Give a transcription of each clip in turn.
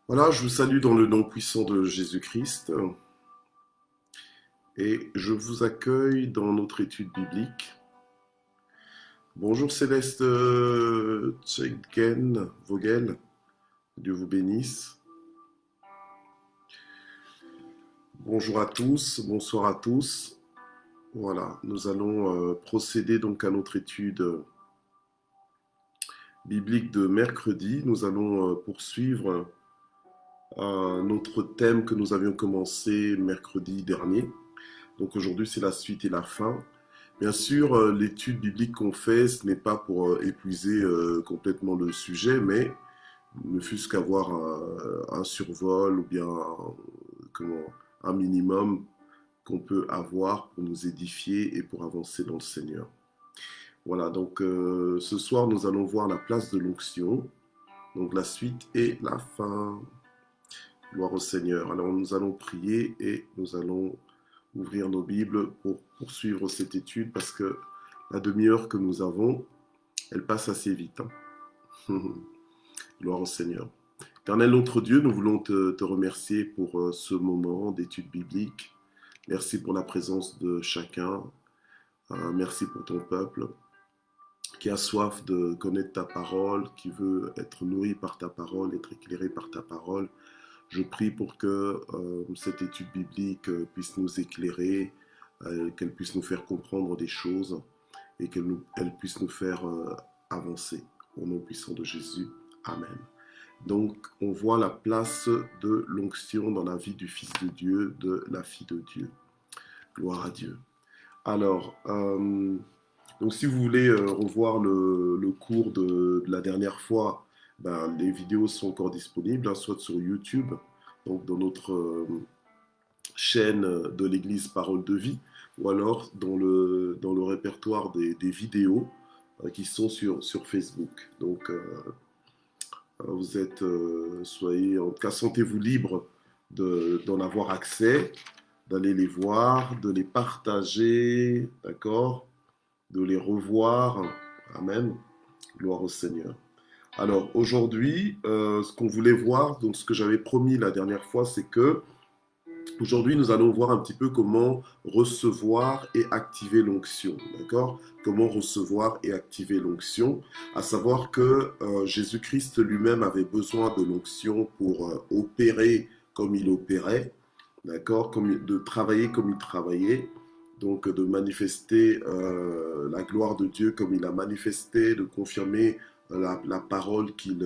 Voilà, je vous salue dans le nom puissant de Jésus-Christ et je vous accueille dans notre étude biblique. Bonjour Céleste Tchegen Vogel, Dieu vous bénisse. Bonjour à tous, bonsoir à tous. Voilà, nous allons procéder donc à notre étude biblique de mercredi. Nous allons poursuivre notre thème que nous avions commencé mercredi dernier. Donc aujourd'hui, c'est la suite et la fin. Bien sûr, l'étude biblique qu'on fait, ce n'est pas pour épuiser complètement le sujet, mais ne fût-ce qu'avoir un survol ou bien un minimum qu'on peut avoir pour nous édifier et pour avancer dans le Seigneur. Voilà, donc ce soir, nous allons voir la place de l'onction, donc la suite et la fin. Gloire au Seigneur. Alors nous allons prier et nous allons ouvrir nos Bibles pour poursuivre cette étude parce que la demi-heure que nous avons, elle passe assez vite. Gloire au Seigneur. Éternel notre Dieu, nous voulons te remercier pour ce moment d'étude biblique. Merci pour la présence de chacun. Merci pour ton peuple qui a soif de connaître ta parole, qui veut être nourri par ta parole, être éclairé par ta parole. Je prie pour que cette étude biblique puisse nous éclairer, qu'elle puisse nous faire comprendre des choses et qu'elle puisse nous faire avancer. Au nom puissant de Jésus. Amen. Donc, on voit la place de l'onction dans la vie du Fils de Dieu, de la fille de Dieu. Gloire à Dieu. Alors, donc si vous voulez revoir le cours de la dernière fois, ben, les vidéos sont encore disponibles, hein, soit sur YouTube, donc dans notre chaîne de l'Église Parole de Vie, ou alors dans le répertoire des vidéos qui sont sur Facebook. Donc vous êtes, soyez, en tout cas, sentez-vous libre d'en avoir accès, d'aller les voir, de les partager, d'accord, de les revoir. Amen. Gloire au Seigneur. Alors aujourd'hui, ce qu'on voulait voir, donc ce que j'avais promis la dernière fois, c'est que aujourd'hui nous allons voir un petit peu comment recevoir et activer l'onction, d'accord? Comment recevoir et activer l'onction, à savoir que Jésus-Christ lui-même avait besoin de l'onction pour opérer comme il opérait, d'accord? De travailler comme il travaillait. Donc de manifester la gloire de Dieu comme il a manifesté, de confirmer la parole qu'il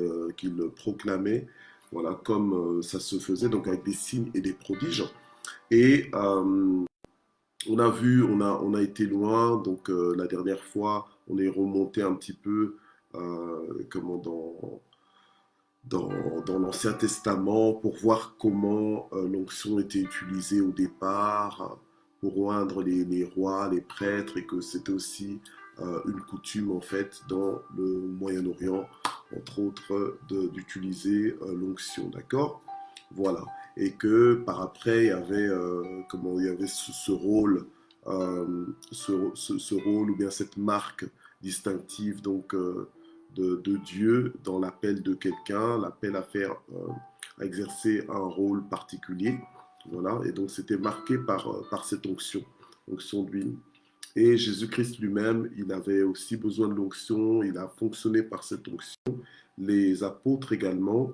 proclamait, voilà, comme ça se faisait, donc avec des signes et des prodiges. Et on a vu, on a été loin, donc la dernière fois, on est remonté un petit peu comment dans l'Ancien Testament pour voir comment l'onction était utilisée au départ pour oindre les rois, les prêtres, et que c'était aussi une coutume en fait dans le Moyen-Orient, entre autres, d'utiliser l'onction, d'accord? Voilà. Et que par après, il y avait ce rôle, ce rôle ou bien cette marque distinctive, donc de Dieu dans l'appel de quelqu'un, l'appel à faire, à exercer un rôle particulier. Voilà, et donc c'était marqué par cette onction, onction d'huile. Et Jésus-Christ lui-même, il avait aussi besoin de l'onction, il a fonctionné par cette onction. Les apôtres également,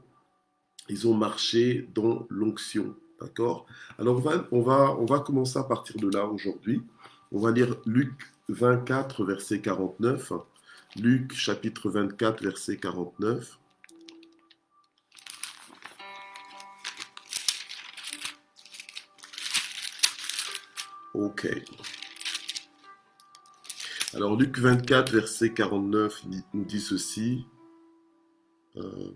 ils ont marché dans l'onction, d'accord? Alors on va commencer à partir de là aujourd'hui. On va lire Luc 24, verset 49. Luc chapitre 24, verset 49. Ok. Alors Luc 24, verset 49 nous dit ceci. Euh,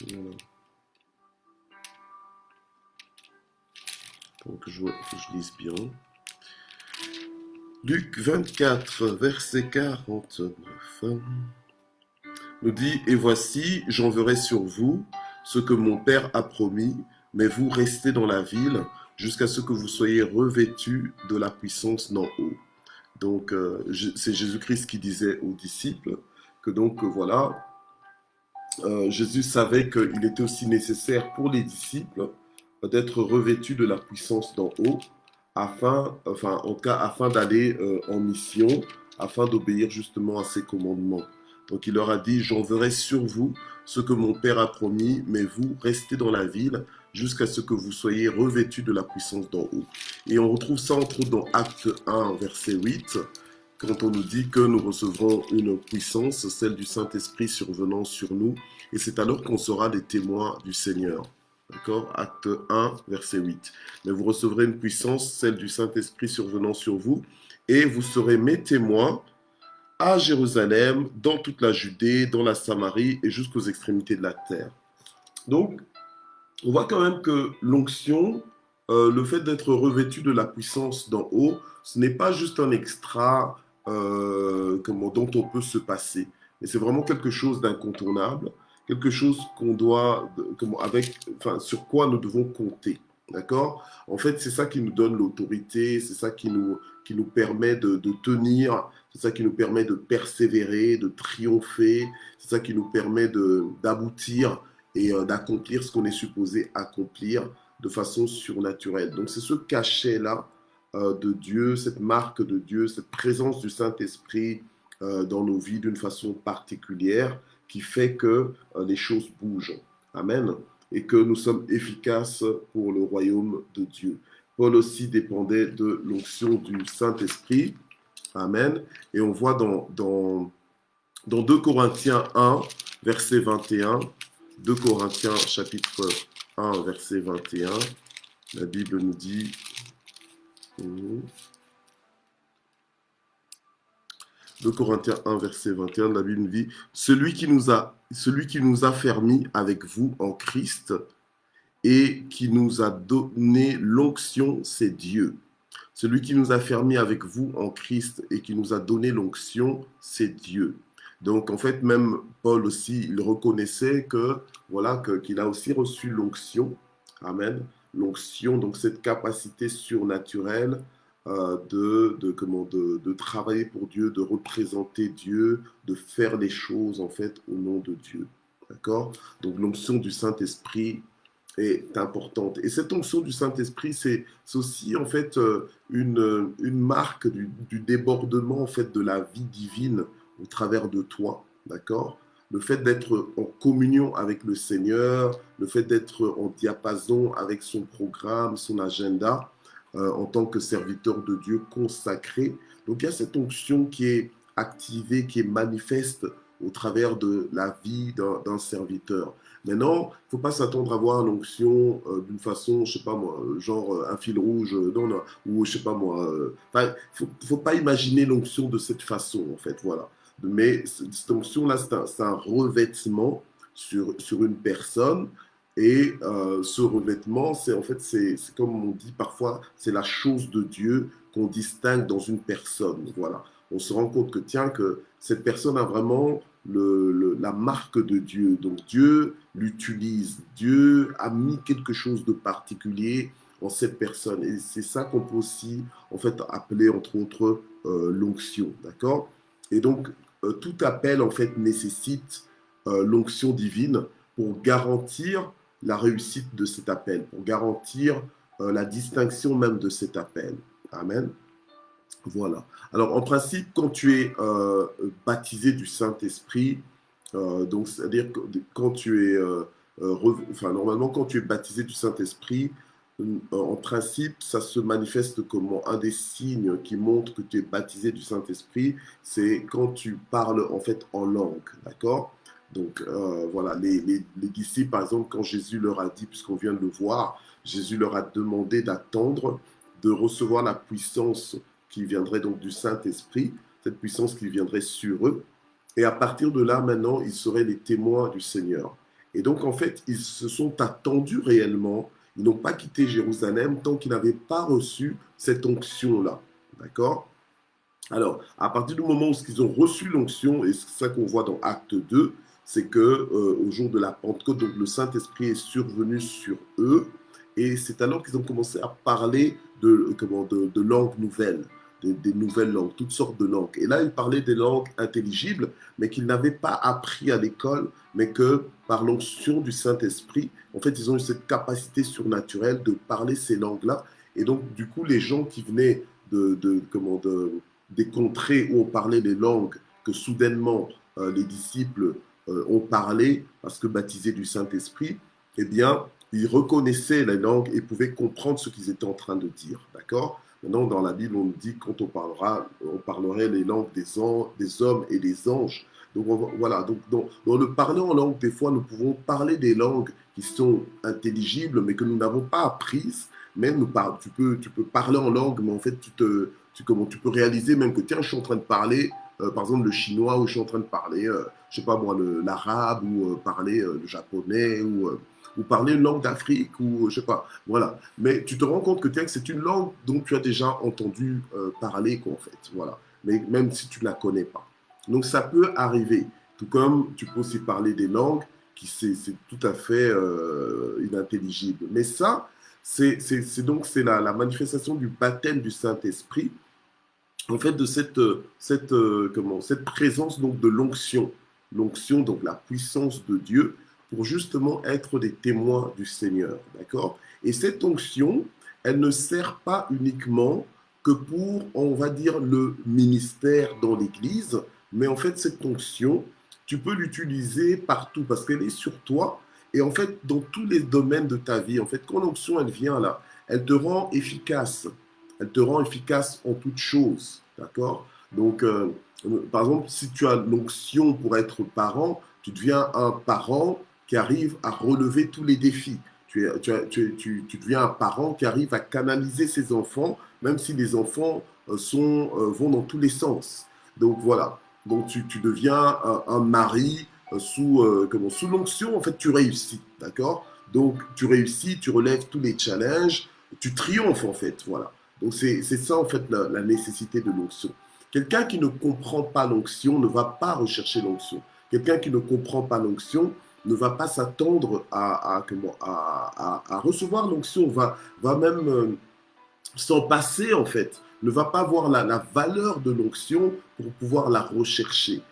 voilà. Donc que je lise bien. Luc 24, verset 49 nous dit, « Et voici, j'enverrai sur vous ce que mon Père a promis, mais vous restez dans la ville jusqu'à ce que vous soyez revêtus de la puissance d'en haut. » Donc, c'est Jésus-Christ qui disait aux disciples que donc, voilà, Jésus savait qu'il était aussi nécessaire pour les disciples d'être revêtus de la puissance d'en haut, en tout cas, afin d'aller en mission, afin d'obéir justement à ses commandements. Donc il leur a dit, j'enverrai sur vous ce que mon Père a promis, mais vous restez dans la ville jusqu'à ce que vous soyez revêtus de la puissance d'en haut. Et on retrouve ça entre autres dans Acte 1, verset 8, quand on nous dit que nous recevrons une puissance, celle du Saint-Esprit survenant sur nous, et c'est alors qu'on sera des témoins du Seigneur. D'accord? Acte 1, verset 8. Mais vous recevrez une puissance, celle du Saint-Esprit survenant sur vous, et vous serez mes témoins à Jérusalem, dans toute la Judée, dans la Samarie et jusqu'aux extrémités de la terre. Donc, on voit quand même que l'onction, le fait d'être revêtu de la puissance d'en haut, ce n'est pas juste un extra dont on peut se passer, mais c'est vraiment quelque chose d'incontournable, quelque chose qu'on doit, sur quoi nous devons compter. D'accord? En fait, c'est ça qui nous donne l'autorité, c'est ça qui nous permet de tenir, c'est ça qui nous permet de persévérer, de triompher, c'est ça qui nous permet d'aboutir et d'accomplir ce qu'on est supposé accomplir de façon surnaturelle. Donc c'est ce cachet-là de Dieu, cette marque de Dieu, cette présence du Saint-Esprit dans nos vies d'une façon particulière qui fait que les choses bougent. Amen. Et que nous sommes efficaces pour le royaume de Dieu. Paul aussi dépendait de l'onction du Saint-Esprit. Amen. Et on voit dans 2 Corinthiens 1, verset 21, 2 Corinthiens chapitre 1, verset 21, la Bible nous dit, 2 Corinthiens 1, verset 21, la Bible nous dit, celui qui nous a fermis avec vous en Christ et qui nous a donné l'onction, c'est Dieu. Celui qui nous a fermis avec vous en Christ et qui nous a donné l'onction, c'est Dieu. Donc, en fait, même Paul aussi, il reconnaissait qu'il a aussi reçu l'onction. Amen. L'onction, donc cette capacité surnaturelle de travailler pour Dieu, de représenter Dieu, de faire les choses, en fait, au nom de Dieu. D'accord? Donc, l'onction du Saint-Esprit est importante. Et cette onction du Saint-Esprit, c'est aussi en fait une marque du débordement en fait de la vie divine au travers de toi, d'accord? Le fait d'être en communion avec le Seigneur, le fait d'être en diapason avec son programme, son agenda, en tant que serviteur de Dieu consacré. Donc il y a cette onction qui est activée, qui est manifeste au travers de la vie d'un serviteur. Maintenant, il ne faut pas s'attendre à voir l'onction d'une façon, je ne sais pas moi, genre un fil rouge, ou je ne sais pas moi. Il ne faut pas imaginer l'onction de cette façon, en fait, voilà. Mais cette onction-là, c'est un revêtement sur une personne. Et ce revêtement, c'est comme on dit parfois, c'est la chose de Dieu qu'on distingue dans une personne. Voilà. On se rend compte que cette personne a vraiment la marque de Dieu. Donc Dieu l'utilise. Dieu a mis quelque chose de particulier en cette personne. Et c'est ça qu'on peut aussi, en fait, appeler, entre autres, l'onction. D'accord? Et donc, tout appel, en fait, nécessite l'onction divine pour garantir la réussite de cet appel, pour garantir la distinction même de cet appel. Amen. Voilà. Alors, en principe, quand tu es baptisé du Saint-Esprit, donc c'est-à-dire que quand tu es, normalement, quand tu es baptisé du Saint-Esprit, en principe, ça se manifeste comme un des signes qui montre que tu es baptisé du Saint-Esprit, c'est quand tu parles en fait en langue, d'accord? Donc voilà, les disciples, par exemple, quand Jésus leur a dit, puisqu'on vient de le voir, Jésus leur a demandé d'attendre, de recevoir la puissance qui viendrait donc du Saint-Esprit, cette puissance qui viendrait sur eux. Et à partir de là, maintenant, ils seraient les témoins du Seigneur. Et donc, en fait, ils se sont attendus réellement. Ils n'ont pas quitté Jérusalem tant qu'ils n'avaient pas reçu cette onction-là. D'accord? Alors, à partir du moment où ils ont reçu l'onction, et c'est ça qu'on voit dans Acte 2, c'est que au jour de la Pentecôte, donc le Saint-Esprit est survenu sur eux, et c'est alors qu'ils ont commencé à parler de langues nouvelles. des nouvelles langues, toutes sortes de langues. Et là, il parlait des langues intelligibles, mais qu'ils n'avaient pas appris à l'école, mais que par l'onction du Saint-Esprit, en fait, ils ont eu cette capacité surnaturelle de parler ces langues-là. Et donc, du coup, les gens qui venaient des contrées où on parlait les langues que soudainement les disciples ont parlé, parce que baptisés du Saint-Esprit, eh bien, ils reconnaissaient la langue et pouvaient comprendre ce qu'ils étaient en train de dire. D'accord? Maintenant, dans la Bible, on dit quand on parlerait les langues des hommes et des anges. Donc voilà, donc dans le parler en langue, des fois, nous pouvons parler des langues qui sont intelligibles, mais que nous n'avons pas apprises. Même tu peux parler en langue, mais en fait, tu peux réaliser même que tiens, je suis en train de parler, par exemple, le chinois, ou je suis en train de parler, je sais pas moi, l'arabe, ou parler le japonais, ou parler une langue d'Afrique, ou je sais pas, voilà. Mais tu te rends compte que c'est une langue dont tu as déjà entendu parler, quoi, en fait, voilà. Mais même si tu ne la connais pas. Donc ça peut arriver, tout comme tu peux aussi parler des langues qui c'est tout à fait inintelligible. Mais ça, c'est la manifestation du baptême du Saint-Esprit, en fait, de cette présence donc de l'onction, donc la puissance de Dieu, pour justement être des témoins du Seigneur, d'accord? Et cette onction, elle ne sert pas uniquement que pour, on va dire, le ministère dans l'Église, mais en fait, cette onction, tu peux l'utiliser partout parce qu'elle est sur toi et en fait, dans tous les domaines de ta vie. En fait, quand l'onction, elle vient là, elle te rend efficace. Elle te rend efficace en toutes choses, d'accord? Donc, par exemple, si tu as l'onction pour être parent, tu deviens un parent qui arrive à relever tous les défis. Tu deviens un parent qui arrive à canaliser ses enfants, même si les enfants vont dans tous les sens. Donc voilà. Donc tu deviens un mari sous l'onction, en fait, tu réussis, d'accord? Donc tu réussis, tu relèves tous les challenges, tu triomphes, en fait, voilà. Donc c'est ça, en fait, la nécessité de l'onction. Quelqu'un qui ne comprend pas l'onction ne va pas rechercher l'onction. Quelqu'un qui ne comprend pas l'onction ne va pas s'attendre à recevoir l'onction, va même s'en passer, en fait, ne va pas voir la valeur de l'onction pour pouvoir la rechercher.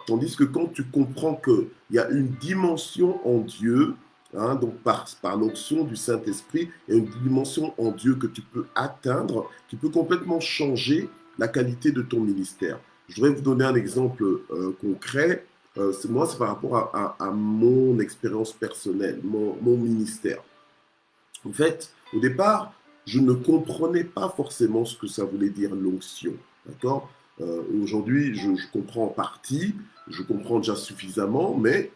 Tandis que quand tu comprends qu'il y a une dimension en Dieu, hein, donc par l'onction du Saint-Esprit, il y a une dimension en Dieu que tu peux atteindre, qui peut complètement changer la qualité de ton ministère. Je voudrais vous donner un exemple concret. Moi, c'est par rapport à mon expérience personnelle, mon ministère. En fait, au départ, je ne comprenais pas forcément ce que ça voulait dire l'onction. D'accord? Aujourd'hui, je comprends en partie, je comprends déjà suffisamment, mais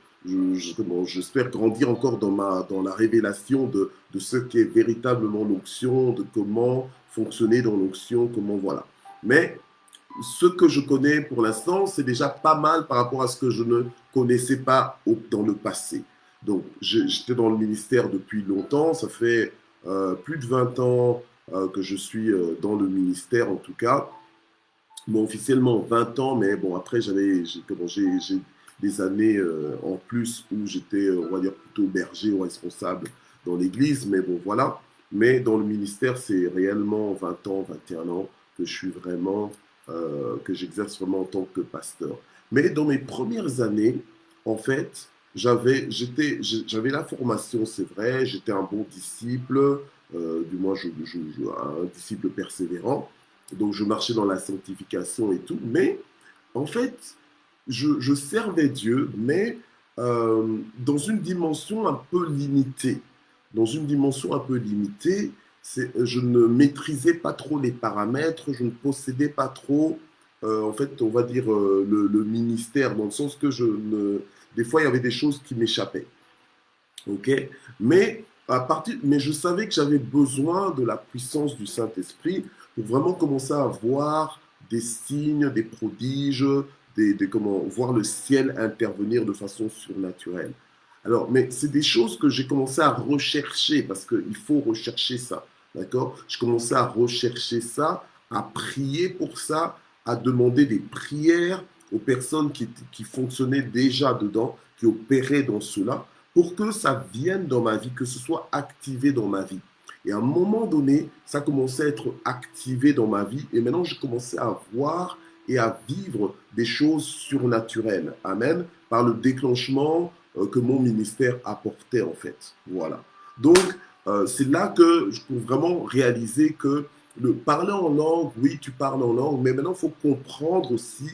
j'espère grandir encore dans la révélation de ce qu'est véritablement l'onction, de comment fonctionner dans l'onction, comment voilà. Mais ce que je connais pour l'instant, c'est déjà pas mal par rapport à ce que je ne connaissais pas dans le passé. Donc, j'étais dans le ministère depuis longtemps, ça fait plus de 20 ans que je suis dans le ministère en tout cas. Bon, officiellement 20 ans, mais bon, après, j'ai des années en plus où j'étais, on va dire, plutôt berger ou responsable dans l'église, mais bon, voilà. Mais dans le ministère, c'est réellement 20 ans, 21 ans que je suis vraiment, que j'exerce vraiment en tant que pasteur. Mais dans mes premières années, en fait, j'avais la formation, c'est vrai, j'étais un bon disciple, du moins un disciple persévérant. Donc je marchais dans la sanctification et tout, mais en fait, je servais Dieu, mais dans une dimension un peu limitée. Dans une dimension un peu limitée, je ne maîtrisais pas trop les paramètres, je ne possédais pas trop, en fait, on va dire, le ministère, dans le sens que des fois, il y avait des choses qui m'échappaient. Ok? Mais, mais je savais que j'avais besoin de la puissance du Saint-Esprit pour vraiment commencer à voir des signes, des prodiges, comment voir le ciel intervenir de façon surnaturelle. Alors, mais c'est des choses que j'ai commencé à rechercher parce qu'il faut rechercher ça, d'accord? Je commençais à rechercher ça, à prier pour ça, à demander des prières aux personnes qui fonctionnaient déjà dedans, qui opéraient dans cela, pour que ça vienne dans ma vie, que ce soit activé dans ma vie. Et à un moment donné, ça commençait à être activé dans ma vie. Et maintenant, je commençais à voir et à vivre des choses surnaturelles. Amen. Par le déclenchement que mon ministère apportait, en fait. Voilà. Donc, c'est là que je peux vraiment réaliser que le parler en langue, oui, tu parles en langue, mais maintenant, il faut comprendre aussi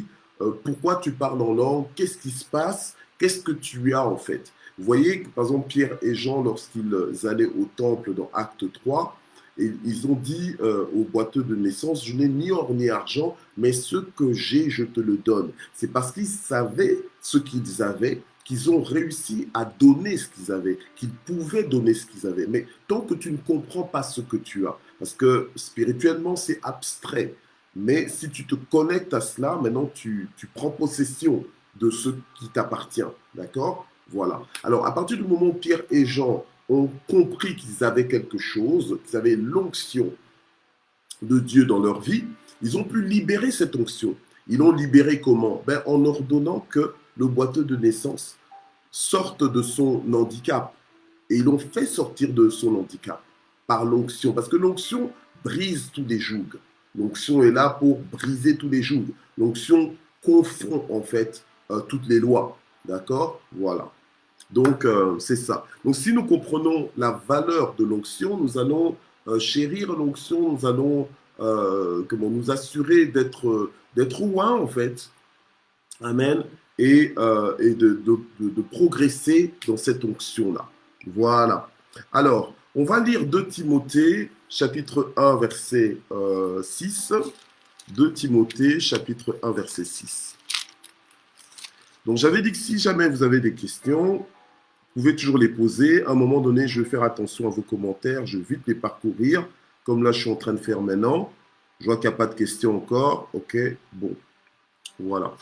pourquoi tu parles en langue, qu'est-ce qui se passe, qu'est-ce que tu as, en fait. Vous voyez, par exemple, Pierre et Jean, lorsqu'ils allaient au temple dans Acte 3, et ils ont dit au boiteux de naissance, je n'ai ni or ni argent, mais ce que j'ai, je te le donne. C'est parce qu'ils savaient ce qu'ils avaient, qu'ils ont réussi à donner ce qu'ils avaient, qu'ils pouvaient donner ce qu'ils avaient. Mais tant que tu ne comprends pas ce que tu as, parce que spirituellement, c'est abstrait, mais si tu te connectes à cela, maintenant, tu prends possession de ce qui t'appartient. D'accord? Voilà. Alors, à partir du moment où Pierre et Jean ont compris qu'ils avaient quelque chose, qu'ils avaient l'onction de Dieu dans leur vie, ils ont pu libérer cette onction. Ils l'ont libérée comment? En ordonnant que le boiteux de naissance sorte de son handicap. Et ils l'ont fait sortir de son handicap par l'onction. Parce que l'onction brise tous les jougs. L'onction est là pour briser tous les jougs. L'onction confond en fait toutes les lois. D'accord? Voilà. Donc, c'est ça. Donc, si nous comprenons la valeur de l'onction, nous allons chérir l'onction, nous allons nous assurer d'être loin, en fait. Amen. Et de progresser dans cette onction-là. Voilà. Alors, on va lire 2 Timothée, chapitre 1, verset 6. 2 Timothée, chapitre 1, verset 6. Donc, j'avais dit que si jamais vous avez des questions, vous pouvez toujours les poser. À un moment donné, je vais faire attention à vos commentaires. Je vais vite les parcourir, comme là, je suis en train de faire maintenant. Je vois qu'il n'y a pas de questions encore. OK, bon. Voilà.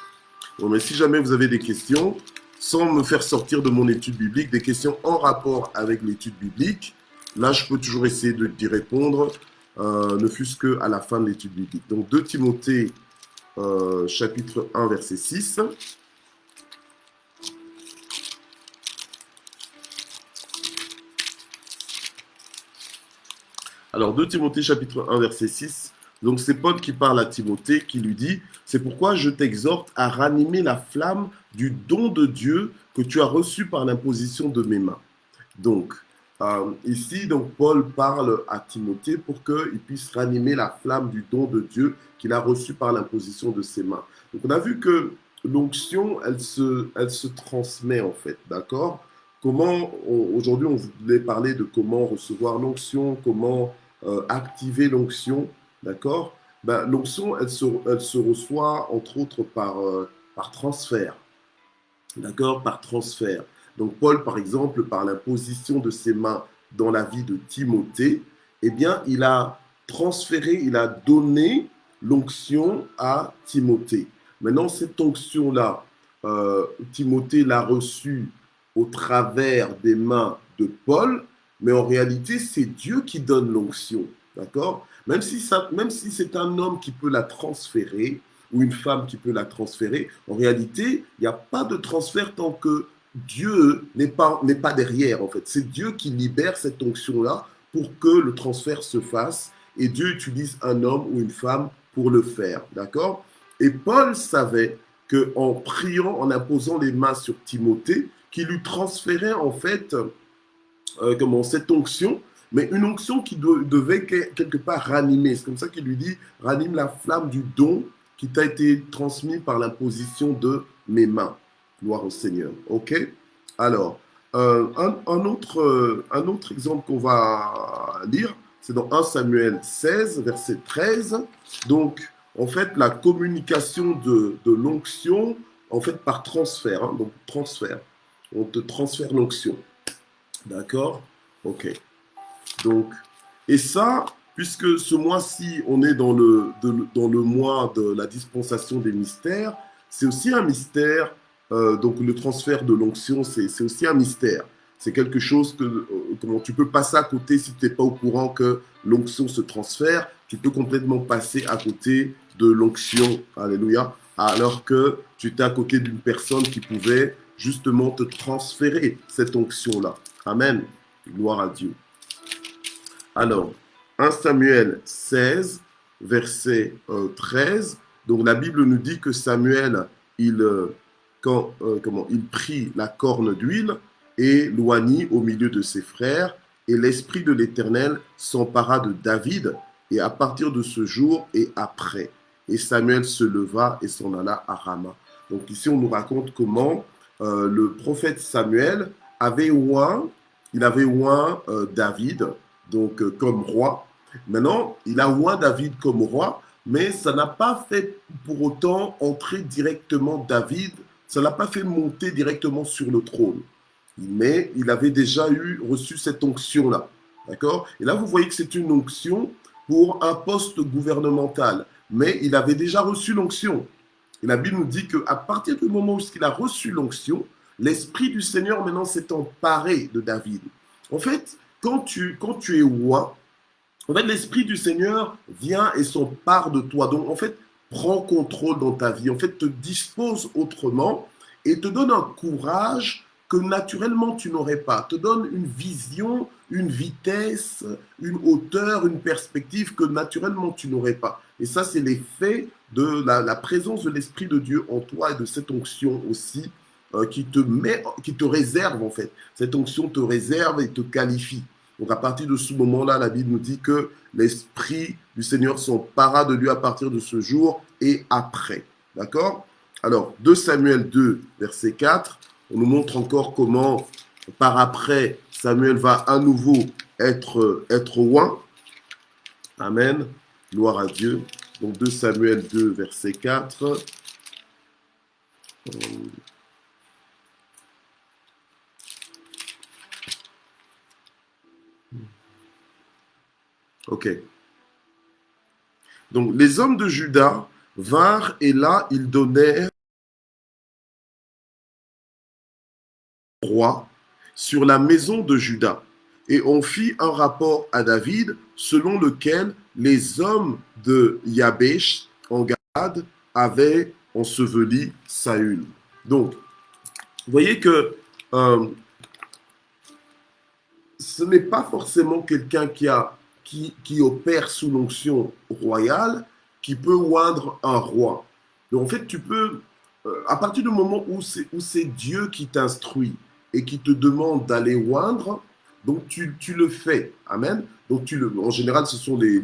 Bon, mais si jamais vous avez des questions, sans me faire sortir de mon étude biblique, des questions en rapport avec l'étude biblique, là, je peux toujours essayer d'y répondre, ne fût-ce qu'à la fin de l'étude biblique. Donc, 2 Timothée, chapitre 1, verset 6. Alors, 2 Timothée, chapitre 1, verset 6. Donc, c'est Paul qui parle à Timothée, qui lui dit, « C'est pourquoi je t'exhorte à ranimer la flamme du don de Dieu que tu as reçu par l'imposition de mes mains. » Donc, ici, donc, Paul parle à Timothée pour qu'il puisse ranimer la flamme du don de Dieu qu'il a reçu par l'imposition de ses mains. Donc, on a vu que l'onction, elle se transmet, en fait, d'accord? Aujourd'hui, on voulait parler de comment recevoir l'onction, comment activer l'onction, d'accord? L'onction, elle se reçoit entre autres par transfert, d'accord? Par transfert. Donc Paul, par exemple, par l'imposition de ses mains dans la vie de Timothée, eh bien, il a transféré, il a donné l'onction à Timothée. Maintenant, cette onction-là, Timothée l'a reçue au travers des mains de Paul, mais en réalité, c'est Dieu qui donne l'onction, d'accord? Même si c'est un homme qui peut la transférer, ou une femme qui peut la transférer, en réalité, il n'y a pas de transfert tant que Dieu n'est pas derrière, en fait. C'est Dieu qui libère cette onction-là pour que le transfert se fasse, et Dieu utilise un homme ou une femme pour le faire, d'accord? Et Paul savait qu'en priant, en imposant les mains sur Timothée, qui lui transférait en fait cette onction, mais une onction qui devait quelque part ranimer. C'est comme ça qu'il lui dit, ranime la flamme du don qui t'a été transmis par l'imposition de mes mains. Gloire au Seigneur. OK? Alors, un autre exemple qu'on va lire, c'est dans 1 Samuel 16, verset 13. Donc, en fait, la communication de l'onction, en fait, par transfert. Hein, donc, transfert. On te transfère l'onction. D'accord? OK. Donc, et ça, puisque ce mois-ci, on est dans le mois de la dispensation des mystères, c'est aussi un mystère. Donc, le transfert de l'onction, c'est aussi un mystère. C'est quelque chose que comment tu peux passer à côté si tu n'es pas au courant que l'onction se transfère. Tu peux complètement passer à côté de l'onction. Alléluia. Alors que tu étais à côté d'une personne qui pouvait justement te transférer cette onction-là. Amen. Gloire à Dieu. Alors, 1 Samuel 16, verset 13. Donc, la Bible nous dit que Samuel, il prit la corne d'huile et l'oignit au milieu de ses frères, et l'Esprit de l'Éternel s'empara de David, et à partir de ce jour et après. Et Samuel se leva et s'en alla à Rama. Donc, ici, on nous raconte comment le prophète Samuel il avait oint David donc comme roi. Maintenant, il a oint David comme roi, mais ça n'a pas fait pour autant entrer directement David, ça n'a pas fait monter directement sur le trône. Mais il avait déjà reçu cette onction-là. D'accord? Et là, vous voyez que c'est une onction pour un poste gouvernemental. Mais il avait déjà reçu l'onction. Et la Bible nous dit qu'à partir du moment où il a reçu l'onction, l'Esprit du Seigneur maintenant s'est emparé de David. En fait, quand tu es roi, en fait, l'Esprit du Seigneur vient et s'empare de toi. Donc, en fait, prend contrôle dans ta vie. En fait, te dispose autrement et te donne un courage que naturellement tu n'aurais pas. Te donne une vision, une vitesse, une hauteur, une perspective que naturellement tu n'aurais pas. Et ça, c'est l'effet de la présence de l'Esprit de Dieu en toi et de cette onction aussi qui te réserve en fait. Cette onction te réserve et te qualifie. Donc à partir de ce moment-là, la Bible nous dit que l'Esprit du Seigneur s'empara de lui à partir de ce jour et après. D'accord? Alors, 2 Samuel 2, verset 4, on nous montre encore comment, par après, Samuel va à nouveau être oint. Amen. Gloire à Dieu. Donc 2 Samuel 2, verset 4. Ok. Donc les hommes de Juda vinrent et là ils donnèrent roi sur la maison de Juda. Et on fit un rapport à David selon lequel les hommes de Yabesh en Gad avaient enseveli Saül. Donc, vous voyez que ce n'est pas forcément quelqu'un qui opère sous l'onction royale qui peut oindre un roi. Donc en fait, tu peux, à partir du moment où c'est Dieu qui t'instruit et qui te demande d'aller oindre, donc tu le fais. Amen. Donc en général, ce sont les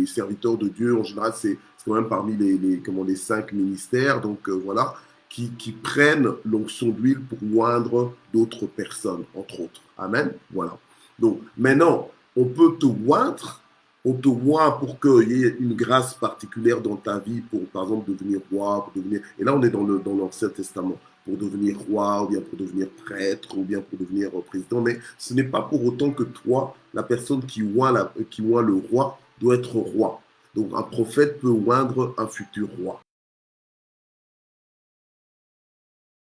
serviteurs de Dieu. En général, c'est quand même parmi les 5 ministères. Donc voilà, qui prennent l'onction d'huile pour oindre d'autres personnes, entre autres. Amen. Voilà. Donc maintenant, on peut te oindre, on te oint pour qu'il y ait une grâce particulière dans ta vie, pour par exemple devenir roi, pour devenir. Et là, on est dans l'Ancien Testament, pour devenir roi, ou bien pour devenir prêtre, ou bien pour devenir président. Mais ce n'est pas pour autant que toi, la personne qui oint le roi, doit être roi. Donc un prophète peut oindre un futur roi.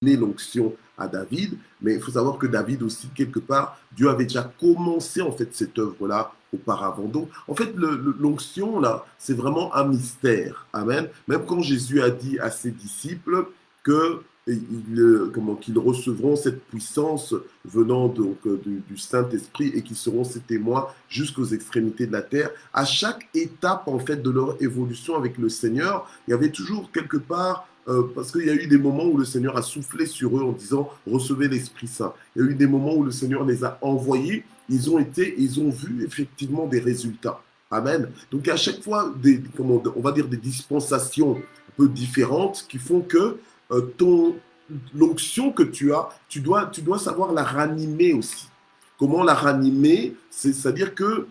L'onction à David, mais il faut savoir que David aussi, quelque part, Dieu avait déjà commencé en fait cette œuvre-là auparavant. Donc, en fait, l'onction, là, c'est vraiment un mystère. Amen. Même quand Jésus a dit à ses disciples que qu'ils recevront cette puissance venant donc du Saint-Esprit et qui seront ses témoins jusqu'aux extrémités de la terre. À chaque étape en fait de leur évolution avec le Seigneur, il y avait toujours quelque part parce qu'il y a eu des moments où le Seigneur a soufflé sur eux en disant recevez l'Esprit Saint. Il y a eu des moments où le Seigneur les a envoyés, ils ont vu effectivement des résultats. Amen. Donc à chaque fois, on va dire des dispensations un peu différentes qui font que l'onction que tu as, tu dois savoir la ranimer aussi. Comment la ranimer? C'est-à-dire que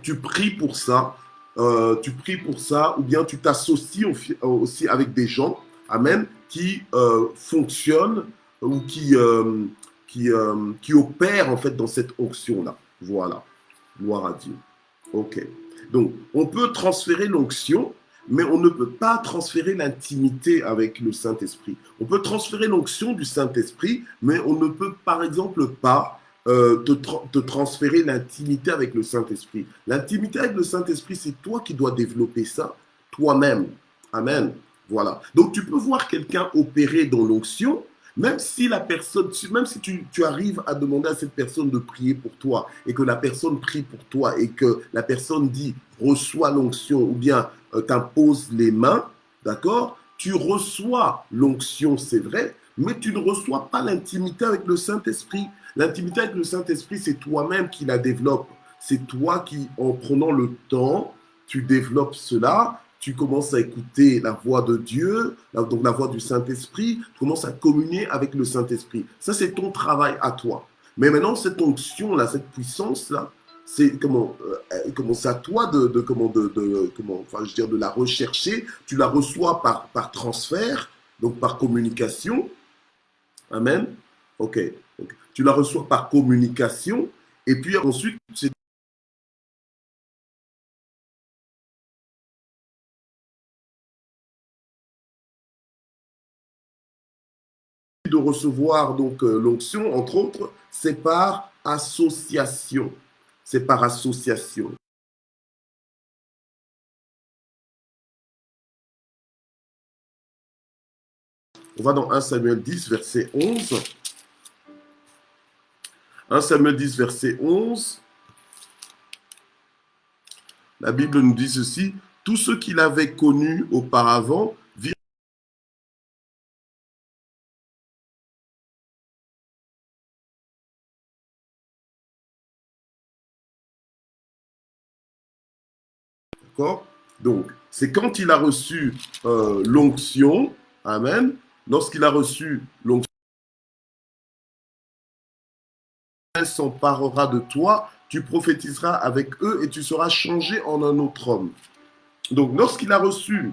tu pries pour ça, ou bien tu t'associes aussi avec des gens, amen, qui fonctionnent ou qui opèrent en fait dans cette onction-là. Voilà, gloire à Dieu. Ok. Donc, on peut transférer l'onction, mais on ne peut pas transférer l'intimité avec le Saint-Esprit. On peut transférer l'onction du Saint-Esprit, mais on ne peut par exemple pas te transférer l'intimité avec le Saint-Esprit. L'intimité avec le Saint-Esprit, c'est toi qui dois développer ça toi-même. Amen. Voilà. Donc tu peux voir quelqu'un opérer dans l'onction, même si la personne, même si tu arrives à demander à cette personne de prier pour toi et que la personne prie pour toi et que la personne dit reçois l'onction ou bien t'impose les mains, d'accord? Tu reçois l'onction, c'est vrai, mais tu ne reçois pas l'intimité avec le Saint-Esprit. L'intimité avec le Saint-Esprit, c'est toi-même qui la développe. C'est toi qui, en prenant le temps, tu développes cela, tu commences à écouter la voix de Dieu, donc la voix du Saint-Esprit, tu commences à communier avec le Saint-Esprit. Ça, c'est ton travail à toi. Mais maintenant, cette onction-là, cette puissance-là, c'est c'est à toi de la rechercher. Tu la reçois par transfert, donc par communication. Amen. Ok. Tu la reçois par communication. Et puis ensuite, c'est de recevoir donc l'onction, entre autres, c'est par association. C'est par association. On va dans 1 Samuel 10, verset 11. 1 Samuel 10, verset 11. La Bible nous dit ceci, tous ceux qui l'avaient connu auparavant virent d'accord. Donc, c'est quand il a reçu l'onction, amen, lorsqu'il a reçu l'onction, elle s'emparera de toi, tu prophétiseras avec eux et tu seras changé en un autre homme. Donc, lorsqu'il a reçu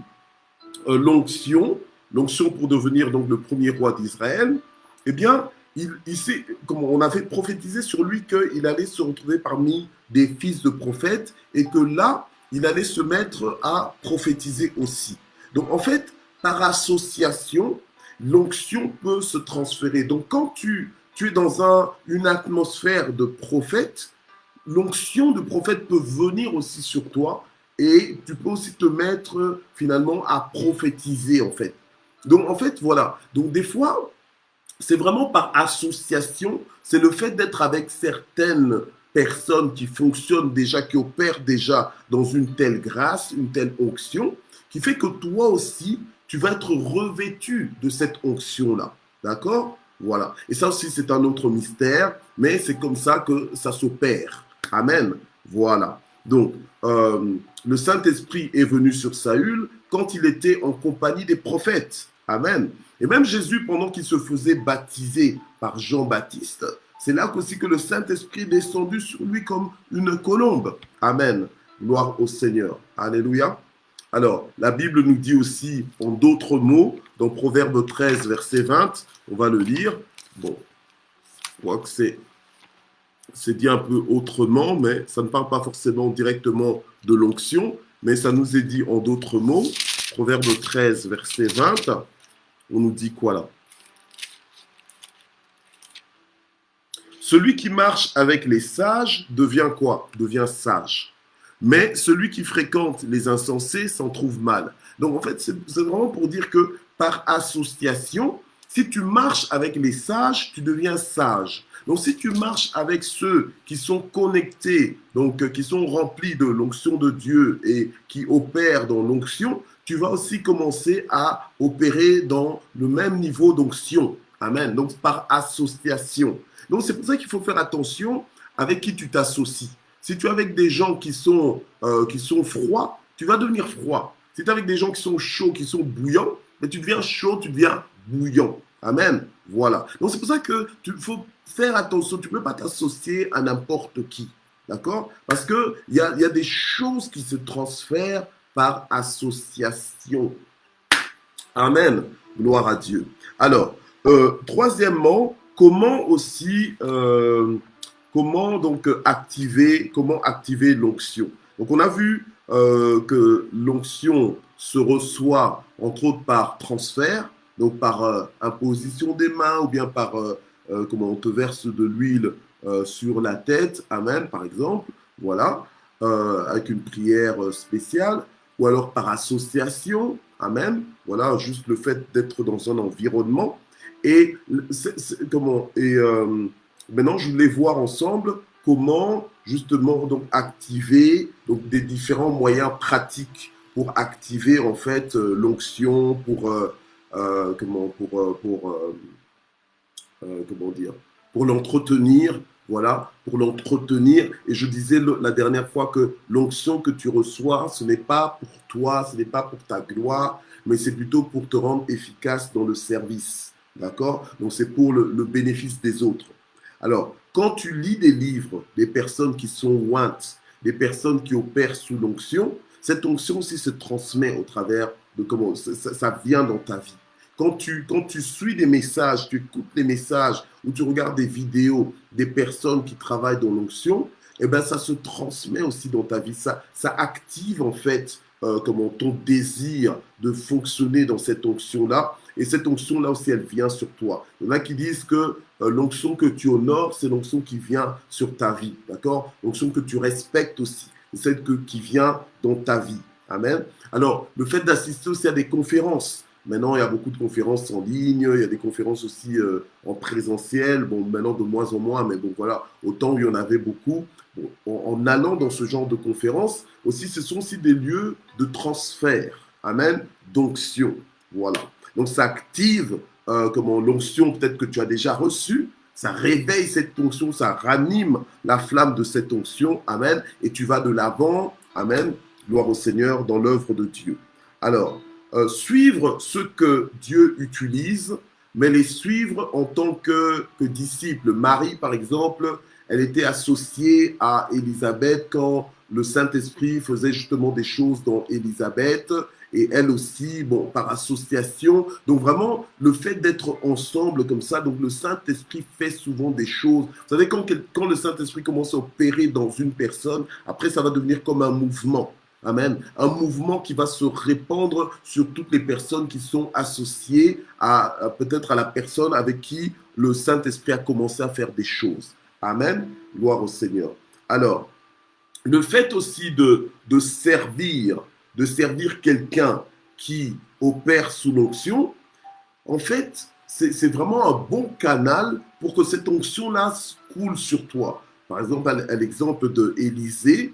l'onction, l'onction pour devenir donc le premier roi d'Israël, eh bien, il sait, comme on avait prophétisé sur lui qu'il allait se retrouver parmi des fils de prophètes et que là, il allait se mettre à prophétiser aussi. Donc, en fait, par association, l'onction peut se transférer. Donc, quand tu es dans une atmosphère de prophète, l'onction de prophète peut venir aussi sur toi et tu peux aussi te mettre finalement à prophétiser en fait. Donc en fait, voilà. Donc des fois, c'est vraiment par association, c'est le fait d'être avec certaines personnes qui fonctionnent déjà, qui opèrent déjà dans une telle grâce, une telle onction, qui fait que toi aussi, tu vas être revêtu de cette onction-là. D'accord? Voilà. Et ça aussi, c'est un autre mystère, mais c'est comme ça que ça s'opère. Amen. Voilà. Donc, le Saint-Esprit est venu sur Saül quand il était en compagnie des prophètes. Amen. Et même Jésus, pendant qu'il se faisait baptiser par Jean-Baptiste, c'est là aussi que le Saint-Esprit est descendu sur lui comme une colombe. Amen. Gloire au Seigneur. Alléluia. Alors, la Bible nous dit aussi, en d'autres mots, dans Proverbe 13, verset 20, on va le lire. Bon, je crois que c'est dit un peu autrement, mais ça ne parle pas forcément directement de l'onction, mais ça nous est dit en d'autres mots. Proverbe 13, verset 20, on nous dit quoi là? Celui qui marche avec les sages devient quoi? Devient sage. Mais celui qui fréquente les insensés s'en trouve mal. Donc en fait, c'est vraiment pour dire que par association, si tu marches avec les sages, tu deviens sage. Donc si tu marches avec ceux qui sont connectés, donc qui sont remplis de l'onction de Dieu et qui opèrent dans l'onction, tu vas aussi commencer à opérer dans le même niveau d'onction. Amen. Donc par association. Donc c'est pour ça qu'il faut faire attention avec qui tu t'associes. Si tu es avec des gens qui sont froids, tu vas devenir froid. Si tu es avec des gens qui sont chauds, qui sont bouillants, mais tu deviens chaud, tu deviens bouillant. Amen. Voilà. Donc c'est pour ça que faut faire attention. Tu ne peux pas t'associer à n'importe qui. D'accord? Parce qu'il y a des choses qui se transfèrent par association. Amen. Gloire à Dieu. Alors, troisièmement, comment activer l'onction. Donc on a vu que l'onction se reçoit entre autres par transfert, donc par imposition des mains ou bien par comment on te verse de l'huile sur la tête, amen par exemple, voilà, avec une prière spéciale, ou alors par association, amen, voilà, juste le fait d'être dans un environnement. Et, maintenant, je voulais voir ensemble comment justement donc activer donc des différents moyens pratiques pour activer en fait l'onction comment dire, pour l'entretenir, voilà, pour l'entretenir. Et je disais la dernière fois que l'onction que tu reçois, ce n'est pas pour toi, ce n'est pas pour ta gloire, mais c'est plutôt pour te rendre efficace dans le service, d'accord? Donc c'est pour le bénéfice des autres. Alors, quand tu lis des livres, des personnes qui sont ointes, des personnes qui opèrent sous l'onction, cette onction aussi se transmet au travers de comment ça vient dans ta vie. Quand tu suis des messages, tu écoutes les messages ou tu regardes des vidéos des personnes qui travaillent dans l'onction, eh ben, ça se transmet aussi dans ta vie. Ça active en fait ton désir de fonctionner dans cette onction-là. Et cette onction-là aussi, elle vient sur toi. Il y en a qui disent que l'onction que tu honores, c'est l'onction qui vient sur ta vie. D'accord? L'onction que tu respectes aussi. C'est celle qui vient dans ta vie. Amen. Alors, le fait d'assister aussi à des conférences. Maintenant, il y a beaucoup de conférences en ligne, il y a des conférences aussi en présentiel. Bon, maintenant de moins en moins, mais bon, voilà, autant il y en avait beaucoup. Bon, en allant dans ce genre de conférences, aussi, ce sont aussi des lieux de transfert. Amen. D'onction. Voilà. Donc, ça active l'onction peut-être que tu as déjà reçue. Ça réveille cette onction, ça ranime la flamme de cette onction. Amen. Et tu vas de l'avant. Amen. Gloire au Seigneur dans l'œuvre de Dieu. Alors, suivre ce que Dieu utilise, mais les suivre en tant que disciple. Marie, par exemple, elle était associée à Élisabeth quand le Saint-Esprit faisait justement des choses dans Élisabeth, et elle aussi, bon, par association. Donc vraiment, le fait d'être ensemble comme ça, donc le Saint-Esprit fait souvent des choses. Vous savez, quand le Saint-Esprit commence à opérer dans une personne, après ça va devenir comme un mouvement. Amen. Un mouvement qui va se répandre sur toutes les personnes qui sont associées peut-être à la personne avec qui le Saint-Esprit a commencé à faire des choses. Amen. Gloire au Seigneur. Alors, le fait aussi de servir quelqu'un qui opère sous l'onction, en fait, c'est vraiment un bon canal pour que cette onction-là coule sur toi. Par exemple, à l'exemple de Élisée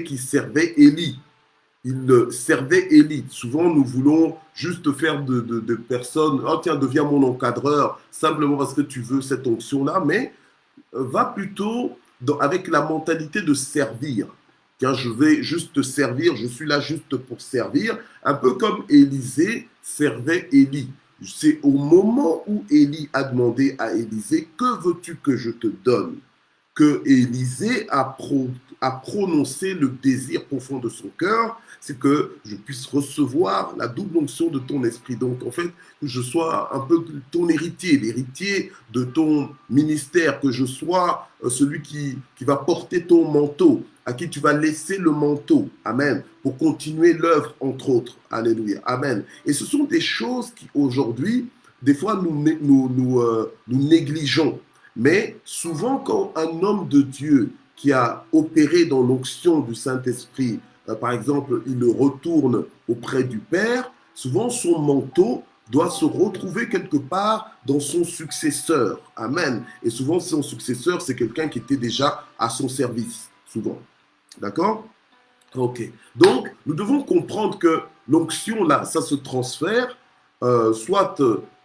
qui servait Élie. Il servait Élie. Souvent, nous voulons juste faire de personnes, oh tiens, deviens mon encadreur, simplement parce que tu veux cette onction-là, mais va plutôt avec la mentalité de servir. Tiens, je vais juste te servir, je suis là juste pour servir, un peu comme Élisée servait Élie. C'est au moment où Élie a demandé à Élisée, que veux-tu que je te donne? Que Élisée a prononcé le désir profond de son cœur, c'est que je puisse recevoir la double onction de ton esprit. Donc, en fait, que je sois un peu ton héritier, l'héritier de ton ministère, que je sois celui qui va porter ton manteau, à qui tu vas laisser le manteau. Amen. Pour continuer l'œuvre, entre autres. Alléluia. Amen. Et ce sont des choses qui, aujourd'hui, des fois, nous négligeons. Mais souvent, quand un homme de Dieu qui a opéré dans l'onction du Saint-Esprit, par exemple, il retourne auprès du Père, souvent son manteau doit se retrouver quelque part dans son successeur. Amen. Et souvent, son successeur, c'est quelqu'un qui était déjà à son service, souvent. D'accord? Ok. Donc, nous devons comprendre que l'onction, là, ça se transfère, soit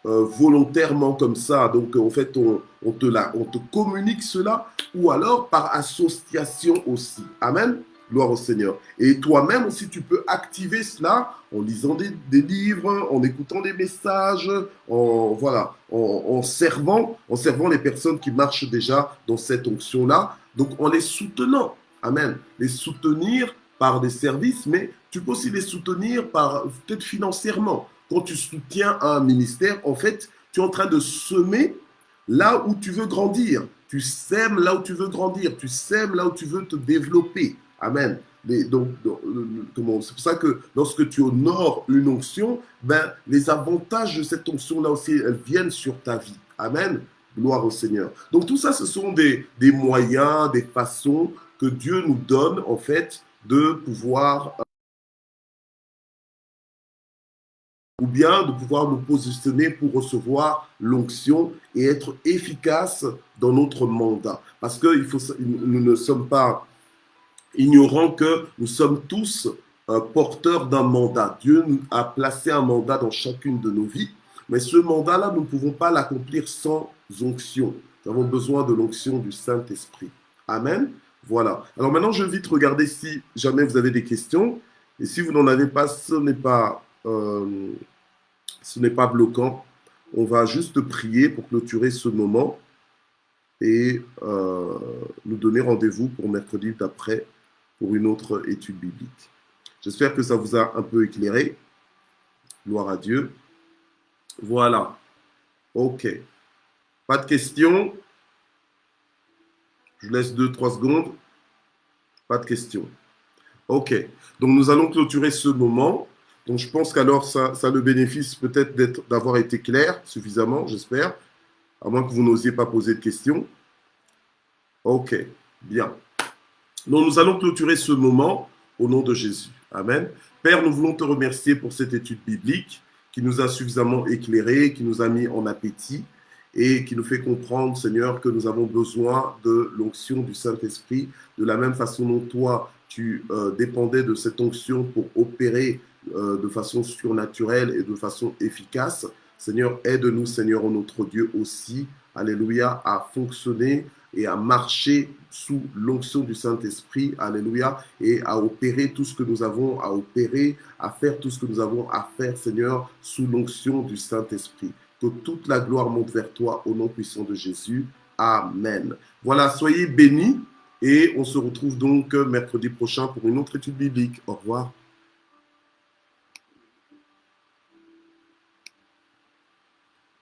volontairement comme ça, donc en fait, on te communique cela, ou alors par association aussi. Amen. Gloire au Seigneur. Et toi-même aussi, tu peux activer cela en lisant des livres, en écoutant des messages, en servant les personnes qui marchent déjà dans cette onction-là, donc en les soutenant. Amen. Les soutenir par des services, mais tu peux aussi les soutenir par peut-être financièrement. Quand tu soutiens un ministère, en fait, tu es en train de semer là où tu veux grandir. Tu sèmes là où tu veux grandir. Tu sèmes là où tu veux te développer. Amen. C'est pour ça que lorsque tu honores une onction, ben, les avantages de cette onction-là aussi, elles viennent sur ta vie. Amen. Gloire au Seigneur. Donc tout ça, ce sont des moyens, des façons que Dieu nous donne, en fait, de pouvoir ou bien de pouvoir nous positionner pour recevoir l'onction et être efficace dans notre mandat. Parce que nous ne sommes pas ignorants que nous sommes tous porteurs d'un mandat. Dieu nous a placé un mandat dans chacune de nos vies, mais ce mandat-là, nous ne pouvons pas l'accomplir sans onction. Nous avons besoin de l'onction du Saint-Esprit. Amen. Voilà. Alors maintenant, je vais vite regarder si jamais vous avez des questions. Et si vous n'en avez pas, ce n'est pas bloquant. On va juste prier pour clôturer ce moment et nous donner rendez-vous pour mercredi d'après pour une autre étude biblique. J'espère que ça vous a un peu éclairé. Gloire à Dieu. Voilà. OK. Pas de questions? Je laisse 2-3 secondes. Pas de questions. OK. Donc, nous allons clôturer ce moment. Donc, je pense qu'alors, ça a le bénéfice peut-être d'avoir été clair suffisamment, j'espère. À moins que vous n'osiez pas poser de questions. OK. Bien. Donc, nous allons clôturer ce moment au nom de Jésus. Amen. Père, nous voulons te remercier pour cette étude biblique qui nous a suffisamment éclairés, qui nous a mis en appétit et qui nous fait comprendre, Seigneur, que nous avons besoin de l'onction du Saint-Esprit, de la même façon dont toi, tu dépendais de cette onction pour opérer de façon surnaturelle et de façon efficace. Seigneur, aide-nous, Seigneur, notre Dieu aussi, alléluia, à fonctionner et à marcher sous l'onction du Saint-Esprit, alléluia, et à opérer tout ce que nous avons à opérer, à faire tout ce que nous avons à faire, Seigneur, sous l'onction du Saint-Esprit. Que toute la gloire monte vers toi au nom puissant de Jésus. Amen. Voilà, soyez bénis et on se retrouve donc mercredi prochain pour une autre étude biblique. Au revoir.